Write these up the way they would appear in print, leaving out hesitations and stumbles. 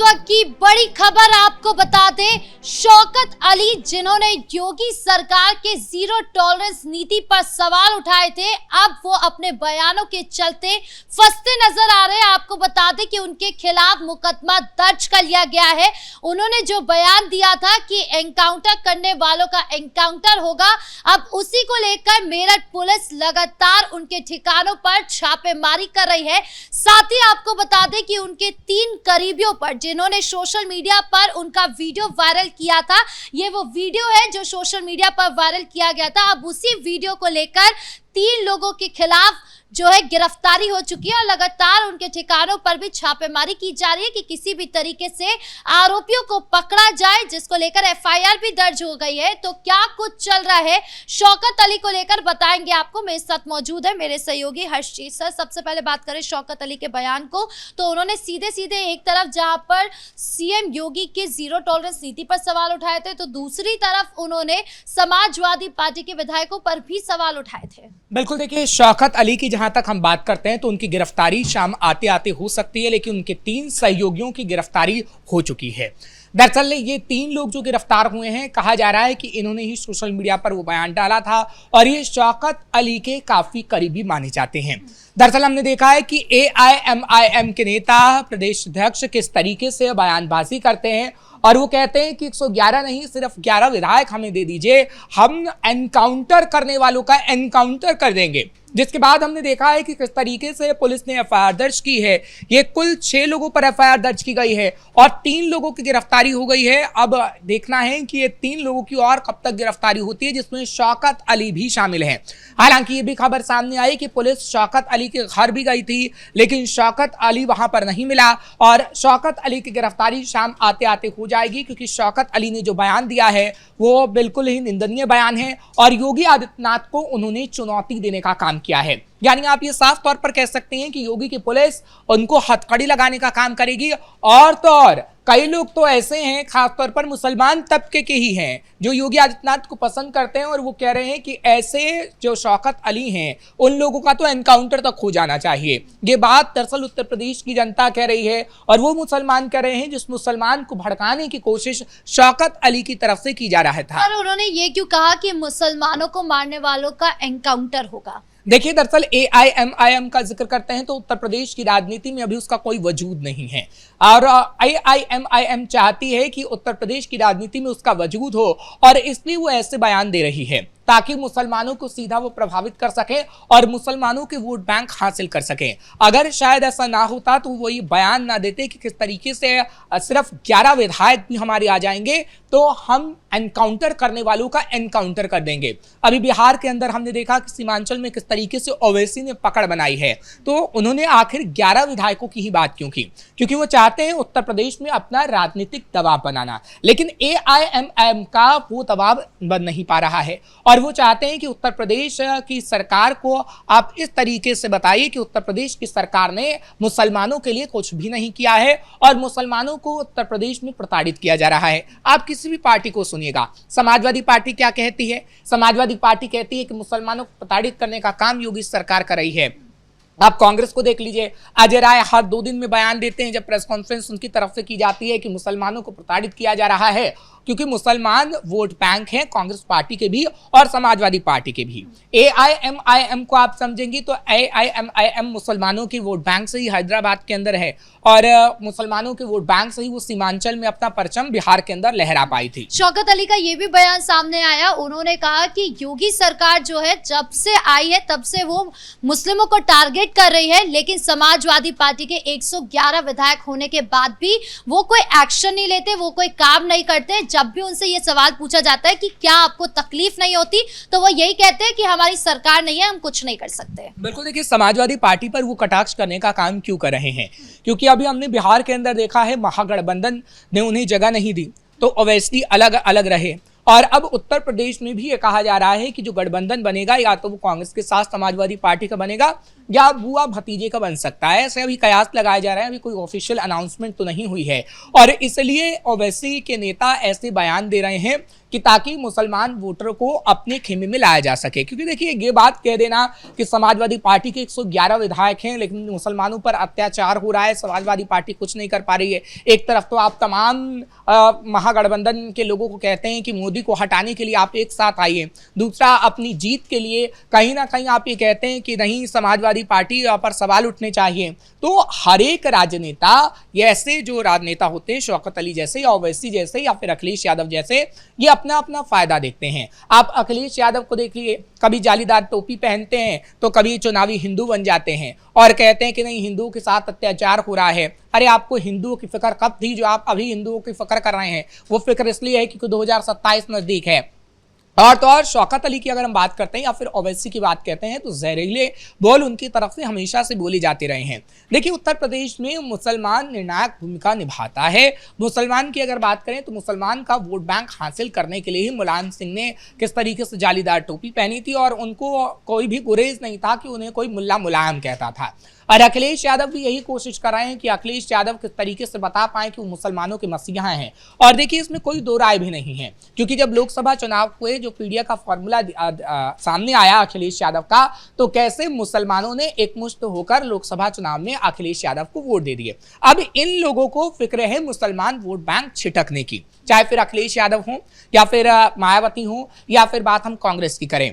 वक्त की बड़ी खबर आपको बता दें, शौकत अली जिन्होंने योगी सरकार के जीरो टॉलरेंस नीति पर सवाल उठाए थे, अब वो अपने बयानों के चलते फंसते नजर आ रहे हैं। आपको बता दें कि उनके खिलाफ मुकदमा दर्ज कर लिया गया है। उन्होंने जो बयान दिया था कि एनकाउंटर करने वालों का एनकाउंटर होगा, अब उसी को लेकर मेरठ पुलिस लगातार उनके ठिकानों पर छापेमारी कर रही है। साथ ही आपको बता दें कि उनके 3 करीबियों पर जिन्होंने सोशल मीडिया पर उनका वीडियो वायरल किया था, ये वो वीडियो है जो सोशल मीडिया पर वायरल किया गया था। अब उसी वीडियो को लेकर 3 लोगों के खिलाफ जो है गिरफ्तारी हो चुकी है और लगातार उनके ठिकानों पर भी छापेमारी की जा रही है कि किसी भी तरीके से आरोपियों को पकड़ा जाए, जिसको लेकर एफआईआर भी दर्ज हो गई है। तो क्या कुछ चल रहा है शौकत अली को लेकर बताएंगे आपको। मेरे साथ मौजूद है मेरे सहयोगी हर्षजीत सर। सबसे पहले बात करें शौकत अली के बयान को, तो उन्होंने सीधे सीधे एक तरफ जहां पर सीएम योगी के जीरो टॉलरेंस नीति पर सवाल उठाए थे, तो दूसरी तरफ उन्होंने समाजवादी पार्टी के विधायकों पर भी सवाल उठाए थे। बिल्कुल, देखिए शौकत अली की जहां तक हम बात करते हैं तो उनकी गिरफ्तारी शाम आते आते हो सकती है, लेकिन उनके 3 सहयोगियों की गिरफ्तारी हो चुकी है। दरअसल ये 3 लोग जो गिरफ्तार हुए हैं, कहा जा रहा है कि इन्होंने ही सोशल मीडिया पर वो बयान डाला था और ये शौकत अली के काफी करीबी माने जाते हैं। दरअसल हमने देखा है कि AIMIM के नेता प्रदेश अध्यक्ष किस तरीके से बयानबाजी करते हैं और वो कहते हैं कि 111 नहीं, सिर्फ 11 विधायक हमें दे दीजिए, हम एनकाउंटर करने वालों का एनकाउंटर कर देंगे। जिसके बाद हमने देखा है कि किस तरीके से पुलिस ने एफआईआर दर्ज की है। ये कुल 6 लोगों पर एफआईआर दर्ज की गई है और 3 लोगों की गिरफ्तारी हो गई है। अब देखना है कि ये 3 लोगों की और कब तक गिरफ्तारी होती है, जिसमें शौकत अली भी शामिल है। हालांकि ये भी खबर सामने आई कि पुलिस शौकत अली के घर भी गई थी, लेकिन शौकत अली वहां पर नहीं मिला और शौकत अली की गिरफ्तारी शाम आते आते हो जाएगी, क्योंकि शौकत अली ने जो बयान दिया है वो बिल्कुल ही निंदनीय बयान है और योगी आदित्यनाथ को उन्होंने चुनौती देने का काम किया है। यानी आप ये साफ तौर पर कह सकते हैं कि योगी की पुलिस उनको हथकड़ी लगाने का काम करेगी। और तो और कई लोग तो ऐसे हैं, खासतौर पर मुसलमान तबके के ही हैं, जो योगी आदित्यनाथ को पसंद करते हैं और वो कह रहे हैं कि ऐसे जो शौकत अली हैं उन लोगों का तो एनकाउंटर तक हो जाना चाहिए। ये बात दरअसल उत्तर प्रदेश की जनता कह रही है और वो मुसलमान कह रहे हैं जिस मुसलमान को भड़काने की कोशिश शौकत अली की तरफ से की जा रहा था। और उन्होंने ये क्यों कहा कि मुसलमानों को मारने वालों का एनकाउंटर होगा? देखिए, दरअसल AIMIM का जिक्र करते हैं तो उत्तर प्रदेश की राजनीति में अभी उसका कोई वजूद नहीं है और AIMIM चाहती है कि उत्तर प्रदेश की राजनीति में उसका वजूद हो और इसलिए वो ऐसे बयान दे रही है ताकि मुसलमानों को सीधा वो प्रभावित कर सके और मुसलमानों के वोट बैंक हासिल कर सके। अगर शायद ऐसा ना होता तो वो ये बयान ना देते कि किस तरीके से सिर्फ 11 विधायक भी हमारे आ जाएंगे तो हम एनकाउंटर करने वालों का एनकाउंटर कर देंगे। अभी बिहार के अंदर हमने देखा कि सीमांचल में किस तरीके से ओवैसी ने पकड़ बनाई है, तो उन्होंने आखिर 11 विधायकों की ही बात क्यों की? क्योंकि वो चाहते हैं उत्तर प्रदेश में अपना राजनीतिक दबाव बनाना, लेकिन AIMIM का वो दबाव बन नहीं पा रहा है और वो चाहते हैं कि उत्तर प्रदेश की सरकार को आप इस तरीके से बताइए कि उत्तर प्रदेश की सरकार ने मुसलमानों के लिए कुछ भी नहीं किया है और मुसलमानों को उत्तर प्रदेश में प्रताड़ित किया जा रहा है। आप किसी भी पार्टी को सुनिएगा, समाजवादी पार्टी क्या कहती है? समाजवादी पार्टी कहती है कि मुसलमानों को प्रताड़ित करने का काम योगी सरकार कर रही है। आप कांग्रेस को देख लीजिए, अजय राय हर 2 दिन में बयान देते हैं जब प्रेस कॉन्फ्रेंस उनकी तरफ से की जाती है कि मुसलमानों को प्रताड़ित किया जा रहा है, क्योंकि मुसलमान वोट बैंक हैं कांग्रेस पार्टी के भी और समाजवादी पार्टी के भी। AIMIM को आप समझेंगी तो AIMIM मुसलमानों के वोट बैंक से ही हैदराबाद के अंदर है और मुसलमानों के वोट बैंक से ही वो सीमांचल में अपना परचम बिहार के अंदर लहरा पाई थी। शौकत अली का ये भी बयान सामने आया, उन्होंने कहा कि योगी सरकार जो है जब से आई है तब से वो मुस्लिमों को टारगेट कर रही है, लेकिन समाजवादी पार्टी के 111 विधायक होने के बाद भी वो कोई एक्शन नहीं लेते, वो कोई काम नहीं करते। जब भी उनसे ये सवाल पूछा जाता है कि क्या आपको तकलीफ नहीं होती, तो वो यही कहते हैं कि हमारी सरकार नहीं है, हम कुछ नहीं कर सकते। बिल्कुल, देखिए समाजवादी पार्टी पर वो कटाक्ष करने का काम क्यों कर रहे हैं? क्योंकि अभी हमने बिहार के अंदर देखा है महागठबंधन ने उन्हें जगह नहीं दी, तो ओवैसी अलग अलग रहे और अब उत्तर प्रदेश में भी ये कहा जा रहा है कि जो गठबंधन बनेगा या तो वो कांग्रेस के साथ समाजवादी पार्टी का बनेगा या बुआ भतीजे का बन सकता है। ऐसे अभी कयास लगाया जा रहा है, अभी कोई ऑफिशियल अनाउंसमेंट तो नहीं हुई है और इसलिए ओवैसी के नेता ऐसे बयान दे रहे हैं कि ताकि मुसलमान वोटर को अपने खेमे में लाया जा सके। क्योंकि देखिए ये बात कह देना कि समाजवादी पार्टी के 111 विधायक हैं लेकिन मुसलमानों पर अत्याचार हो रहा है, समाजवादी पार्टी कुछ नहीं कर पा रही है। एक तरफ तो आप तमाम महागठबंधन के लोगों को कहते हैं कि मोदी को हटाने के लिए आप एक साथ आइए, दूसरा अपनी जीत के लिए कहीं ना कहीं आप ये कहते हैं कि नहीं समाजवादी पार्टी पर सवाल उठने चाहिए। तो हर एक राजनेता, ये ऐसे जो राजनेता होते हैं शौकत अली जैसे या ओवैसी जैसे या फिर अखिलेश यादव जैसे, ये अपना अपना फायदा देखते हैं। आप अखिलेश यादव को देखिए, कभी जालीदार टोपी पहनते हैं तो कभी चुनावी हिंदू बन जाते हैं और कहते हैं कि नहीं हिंदुओं के साथ अत्याचार हो रहा है। अरे आपको हिंदुओं की फिक्र कब थी जो आप अभी हिंदुओं की फिक्र कर रहे हैं? वो फिक्र इसलिए है क्योंकि 2027 नजदीक है। और तो और शौकत अली की अगर हम बात करते हैं या फिर ओवैसी की बात करते हैं तो जहरीले बोल उनकी तरफ से हमेशा से बोले जाते रहे हैं। देखिए उत्तर प्रदेश में मुसलमान निर्णायक भूमिका निभाता है। मुसलमान की अगर बात करें तो मुसलमान का वोट बैंक हासिल करने के लिए ही मुलायम सिंह ने किस तरीके से जालीदार टोपी पहनी थी और उनको कोई भी गुरेज नहीं था कि उन्हें कोई मुल्ला मुलायम कहता था। और अखिलेश यादव भी यही कोशिश कर रहे हैं कि अखिलेश यादव किस तरीके से बता पाएं कि वो मुसलमानों के मसीहा हैं। और देखिए इसमें कोई दो राय भी नहीं है क्योंकि जब लोकसभा चुनाव हुए जो पीडिया का फॉर्मूला सामने आया अखिलेश यादव का, तो कैसे मुसलमानों ने एकमुश्त होकर लोकसभा चुनाव में अखिलेश यादव को वोट दे दिए। अब इन लोगों को फिक्र है मुसलमान वोट बैंक छिटकने की, चाहे फिर अखिलेश यादव हो या फिर मायावती हो या फिर बात हम कांग्रेस की करें।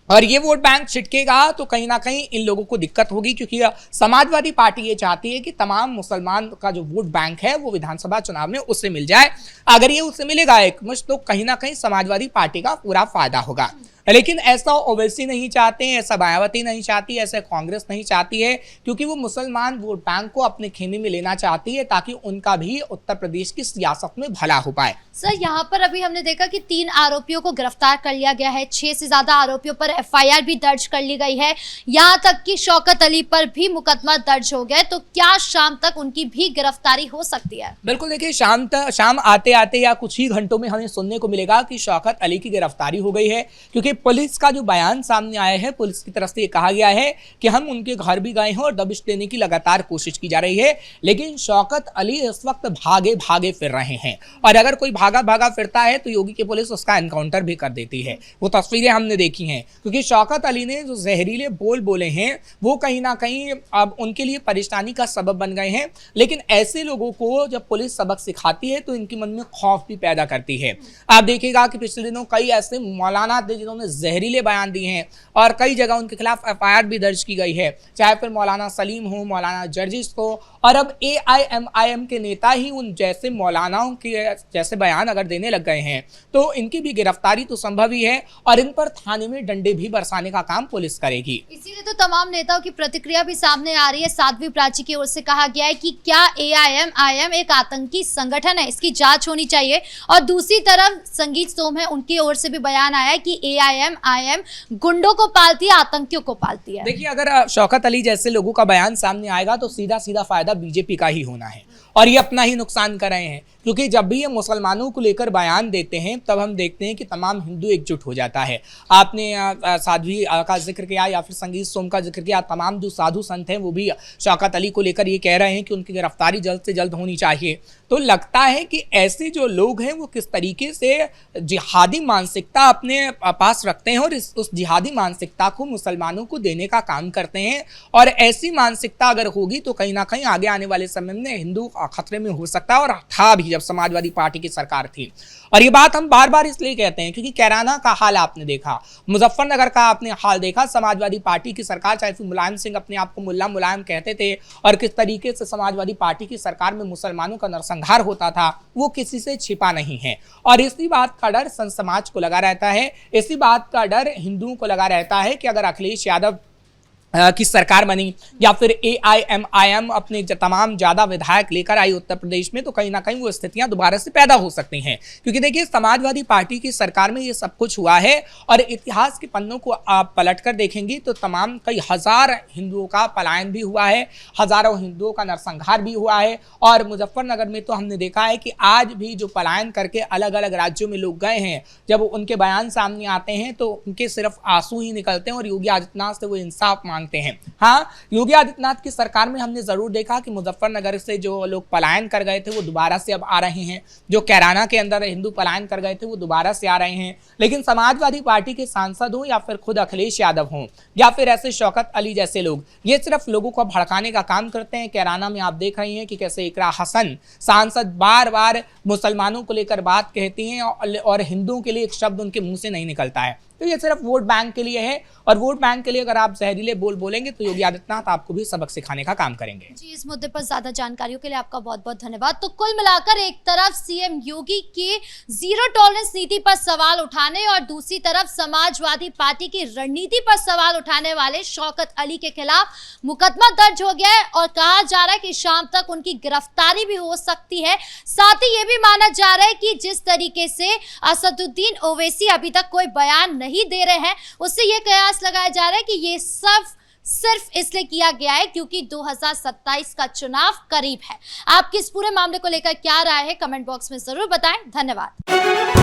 और ये वोट बैंक छिटकेगा तो कहीं ना कहीं इन लोगों को दिक्कत होगी क्योंकि समाजवादी पार्टी ये चाहती है कि तमाम मुसलमान का जो वोट बैंक है वो विधानसभा चुनाव में उससे मिल जाए। अगर ये उससे मिलेगा एकमुश्त तो कहीं ना कहीं समाजवादी पार्टी का पूरा फायदा होगा। लेकिन ऐसा ओवैसी नहीं चाहते हैं, ऐसा मायावती नहीं चाहती, ऐसा कांग्रेस नहीं चाहती है क्योंकि वो मुसलमान वोट बैंक को अपने खेमे में लेना चाहती है ताकि उनका भी उत्तर प्रदेश की सियासत में भला हो पाए। सर यहाँ पर अभी हमने देखा कि 3 आरोपियों को गिरफ्तार कर लिया गया है, 6 से ज्यादा आरोपियों पर FIR भी दर्ज कर ली गई है, यहाँ तक कि शौकत अली पर भी मुकदमा दर्ज हो गया। तो क्या शाम तक उनकी भी गिरफ्तारी हो सकती है? बिल्कुल, देखिए शाम आते आते या कुछ ही घंटों में हमें सुनने को मिलेगा कि शौकत अली की गिरफ्तारी हो गई है क्योंकि पुलिस का जो बयान सामने आया है, पुलिस की तरफ से ये कहा गया है कि हम उनके घर भी गए हैं और दबिश देने की लगातार कोशिश की जा रही है, लेकिन शौकत अली इस वक्त भागे फिर रहे हैं। और अगर कोई भागा फिरता है तो योगी की पुलिस उसका एनकाउंटर भी कर देती है। वो तस्वीरें हमने देखी हैं क्योंकि शौकत अली ने जो जहरीले बोल बोले हैं वो कहीं ना कहीं अब उनके लिए परेशानी का सबब बन गए हैं। लेकिन ऐसे लोगों को जब पुलिस सबक सिखाती है तो इनके मन में खौफ भी पैदा करती है। आप देखिएगा कि पिछले दिनों कई ऐसे मौलाना थे जिन्होंने जहरीले बयान दिए हैं और कई जगह उनके खिलाफ FIR भी दर्ज की गई है, चाहे फिर मौलाना सलीम हो, मौलाना जर्जिस हो। और अब AIMIM के नेता ही उन जैसे मौलानाओं के जैसे बयान अगर देने लग गए हैं तो इनकी भी गिरफ्तारी तो संभव ही है और इन पर थाने में डंडे भी बरसाने का काम पुलिस करेगी। इसीलिए तो तमाम नेताओं की प्रतिक्रिया भी सामने आ रही है। साध्वी प्राची की ओर से कहा गया है कि क्या AIMIM एक आतंकी संगठन है, इसकी जांच होनी चाहिए। और दूसरी तरफ संगीत सोम है, उनकी ओर से भी बयान आया है कि AIMIM गुंडों को पालती है, आतंकियों को पालती है। देखिए अगर शौकत अली जैसे लोगों का बयान सामने आएगा तो सीधा फायदा बीजेपी का ही होना है और ये अपना ही नुकसान कर रहे हैं क्योंकि जब भी ये मुसलमानों को लेकर बयान देते हैं तब हम देखते हैं कि तमाम हिंदू एकजुट हो जाता है। आपने साध्वी का जिक्र किया या फिर संगीत सोम का जिक्र किया, तमाम जो साधु संत हैं वो भी शौकत अली को लेकर ये कह रहे हैं कि उनकी गिरफ्तारी जल्द से जल्द होनी चाहिए। तो लगता है कि ऐसे जो लोग हैं वो किस तरीके से जिहादी मानसिकता अपने पास रखते हैं और उस जिहादी मानसिकता को मुसलमानों को देने का काम करते हैं। और ऐसी मानसिकता अगर होगी तो कहीं ना कहीं आगे आने वाले समय में हिंदू खतरे में हो सकता है और था भी जब समाजवादी पार्टी की सरकार थी। और ये बात हम बार बार इसलिए कहते हैं क्योंकि कैराना का हाल आपने देखा, मुजफ्फरनगर का आपने हाल देखा, समाजवादी पार्टी की सरकार, चाहे फिर मुलायम सिंह अपने आप को मुल्ला मुलायम कहते थे और किस तरीके से समाजवादी पार्टी की सरकार में मुसलमानों का नरसंहार होता था वो किसी से छिपा नहीं है। और इसी बात का डर संत समाज को लगा रहता है, इसी बात का डर हिंदुओं को लगा रहता है कि अगर अखिलेश यादव की सरकार बनी या फिर AIMIM अपने तमाम ज्यादा विधायक लेकर आई उत्तर प्रदेश में तो कहीं ना कहीं वो स्थितियां दोबारा से पैदा हो सकती हैं। क्योंकि देखिए समाजवादी पार्टी की सरकार में ये सब कुछ हुआ है और इतिहास के पन्नों को आप पलट कर देखेंगे तो तमाम कई हजार हिंदुओं का पलायन भी हुआ है, हजारों हिंदुओं का नरसंहार भी हुआ है। और मुजफ्फरनगर में तो हमने देखा है कि आज भी जो पलायन करके अलग अलग राज्यों में लोग गए हैं, जब उनके बयान सामने आते हैं तो उनके सिर्फ आंसू ही निकलते हैं और योगी आदित्यनाथ से वो इंसाफ मांगते हैं। हाँ, योगी आदित्यनाथ की सरकार में हमने जरूर देखा कि मुजफ्फरनगर से जो लोग पलायन कर गए थे वो दोबारा से अब आ रहे हैं, जो कैराना के अंदर हिंदू पलायन कर गए थे वो दोबारा से आ रहे हैं। लेकिन समाजवादी पार्टी के सांसद हो या फिर खुद अखिलेश यादव हों या फिर ऐसे शौकत अली जैसे लोग, ये सिर्फ लोगों को भड़काने का काम करते हैं। कैराना में आप देख रहे हैं कि कैसे इकरा हसन सांसद बार बार मुसलमानों को लेकर बात कहती हैं और हिंदुओं के लिए एक शब्द उनके मुंह से नहीं निकलता है। तो ये सिर्फ वोट बैंक के लिए है, और वोट बैंक के लिए अगर आप जहरीले बोल बोलेंगे तो योगी आदित्यनाथ आपको भी सबक सिखाने का काम करेंगे। जी, इस मुद्दे पर ज्यादा जानकारियों के लिए आपका बहुत बहुत धन्यवाद। तो कुल मिलाकर एक तरफ सीएम योगी की जीरो टॉलरेंस नीति पर सवाल उठाने और दूसरी तरफ समाजवादी पार्टी की रणनीति पर सवाल उठाने वाले शौकत अली के खिलाफ मुकदमा दर्ज हो गया है और कहा जा रहा है कि शाम तक उनकी गिरफ्तारी भी हो सकती है। साथ ही ये भी माना जा रहा है कि जिस तरीके से असदुद्दीन ओवैसी अभी तक कोई बयान नहीं दे रहे हैं, उससे ये कयास लगाया जा रहा है कि ये सब सिर्फ इसलिए किया गया है क्योंकि 2027 का चुनाव करीब है। आपकी इस पूरे मामले को लेकर क्या राय है, कमेंट बॉक्स में जरूर बताएं। धन्यवाद।